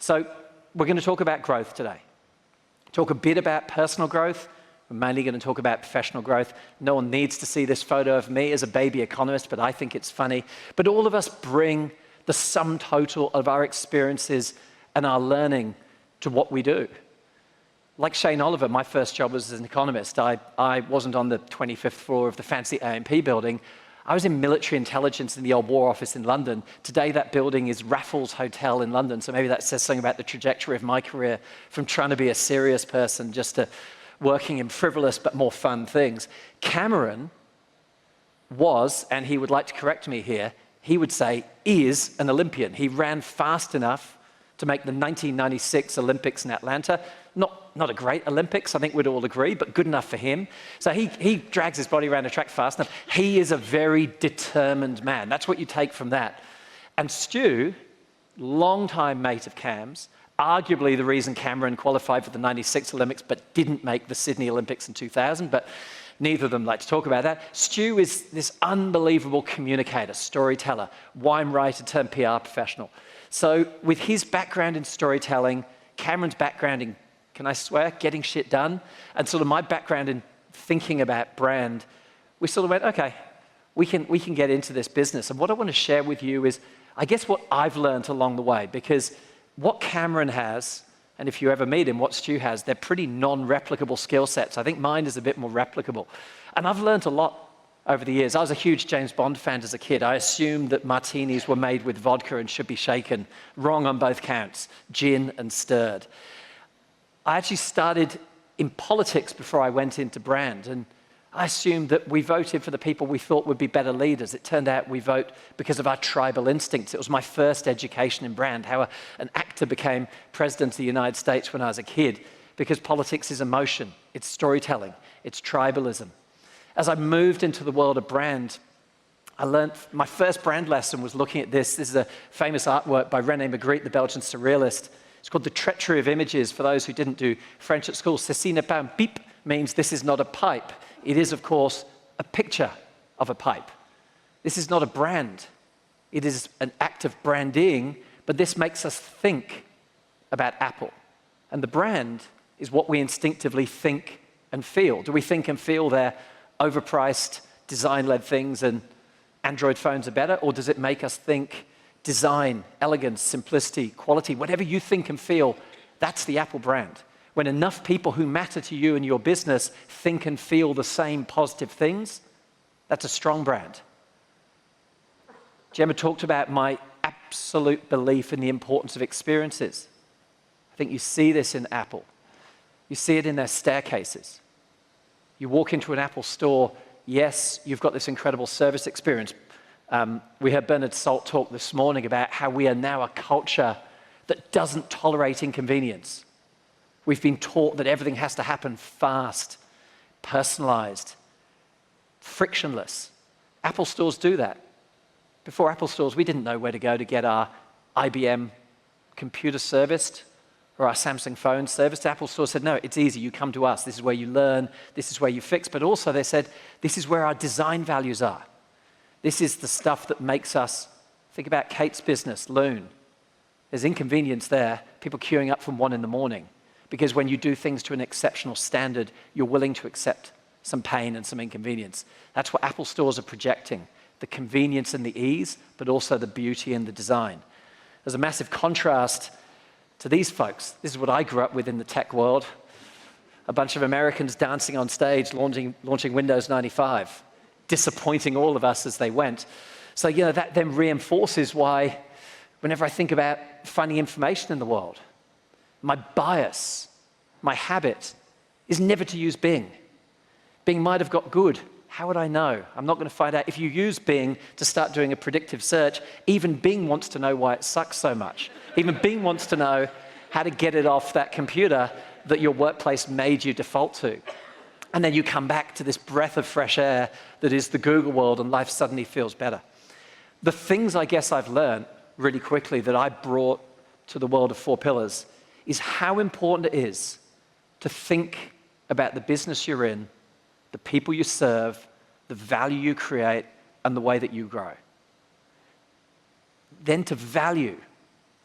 So we're going to talk about growth today. Talk a bit about personal growth. We're mainly going to talk about professional growth. No one needs to see this photo of me as a baby economist, but I think it's funny. But all of us bring the sum total of our experiences and our learning to what we do. Like Shane Oliver, my first job was as an economist. I wasn't on the 25th floor of the fancy AMP building. I was in military intelligence in the old War Office in London. Today, that building is Raffles Hotel in London, so maybe that says something about the trajectory of my career from trying to be a serious person just to working in frivolous but more fun things. Cameron was, and he would like to correct me here, he would say is an Olympian. He ran fast enough to make the 1996 Olympics in Atlanta. Not a great Olympics, I think we'd all agree, but good enough for him. So he drags his body around a track fast enough. He is a very determined man. That's what you take from that. And Stu, longtime mate of Cam's, arguably the reason Cameron qualified for the 96 Olympics but didn't make the Sydney Olympics in 2000, but neither of them like to talk about that. Stu is this unbelievable communicator, storyteller, wine writer turned PR professional. So with his background in storytelling, Cameron's background in, can I swear, getting shit done, and sort of my background in thinking about brand, we sort of went, okay, we can get into this business. And what I want to share with you is, I guess, what I've learned along the way, because what Cameron has, and if you ever meet him, what Stu has, they're pretty non-replicable skill sets. I think mine is a bit more replicable. And I've learned a lot over the years. I was a huge James Bond fan as a kid. I assumed that martinis were made with vodka and should be shaken. Wrong on both counts, gin and stirred. I actually started in politics before I went into brand, and I assumed that we voted for the people we thought would be better leaders. It turned out we vote because of our tribal instincts. It was my first education in brand, how an actor became president of the United States when I was a kid, because politics is emotion, it's storytelling, it's tribalism. As I moved into the world of brand, I learned, my first brand lesson was looking at this. This is a famous artwork by René Magritte, the Belgian surrealist. It's called The Treachery of Images, for those who didn't do French at school. Ceci n'est pas un pipe means this is not a pipe. It is, of course, a picture of a pipe. This is not a brand. It is an act of branding, but this makes us think about Apple. And the brand is what we instinctively think and feel. Do we think and feel they're overpriced, design-led things and Android phones are better? Or does it make us think design, elegance, simplicity, quality, whatever you think and feel, that's the Apple brand. When enough people who matter to you and your business think and feel the same positive things, that's a strong brand. Gemma talked about my absolute belief in the importance of experiences. I think you see this in Apple. You see it in their staircases. You walk into an Apple store, yes, you've got this incredible service experience. We heard Bernard Salt talk this morning about how we are now a culture that doesn't tolerate inconvenience. We've been taught that everything has to happen fast, personalized, frictionless. Apple stores do that. Before Apple stores, we didn't know where to go to get our IBM computer serviced or our Samsung phone serviced. Apple Store said, no, it's easy, you come to us. This is where you learn, this is where you fix. But also they said, this is where our design values are. This is the stuff that makes us, think about Kate's business, Loon. There's inconvenience there, people queuing up from 1 in the morning. Because when you do things to an exceptional standard, you're willing to accept some pain and some inconvenience. That's what Apple stores are projecting, the convenience and the ease, but also the beauty and the design. There's a massive contrast to these folks. This is what I grew up with in the tech world. A bunch of Americans dancing on stage, launching Windows 95, disappointing all of us as they went. So, you know, that then reinforces why whenever I think about finding information in the world, my bias, my habit is never to use Bing. Bing might have got good. How would I know? I'm not going to find out. If you use Bing to start doing a predictive search, even Bing wants to know why it sucks so much. Even Bing wants to know how to get it off that computer that your workplace made you default to. And then you come back to this breath of fresh air that is the Google world, and life suddenly feels better. The things I guess I've learned really quickly that I brought to the world of 4 pillars is how important it is to think about the business you're in, the people you serve, the value you create, and the way that you grow. Then to value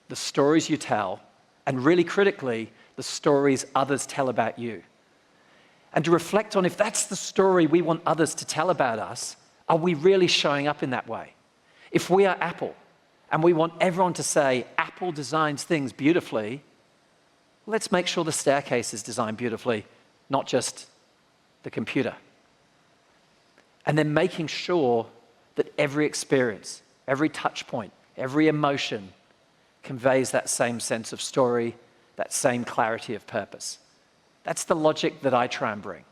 the stories you tell and really critically, the stories others tell about you. And to reflect on if that's the story we want others to tell about us, are we really showing up in that way? If we are Apple and we want everyone to say, Apple designs things beautifully, let's make sure the staircase is designed beautifully, not just the computer. And then making sure that every experience, every touch point, every emotion conveys that same sense of story, that same clarity of purpose. That's the logic that I try and bring.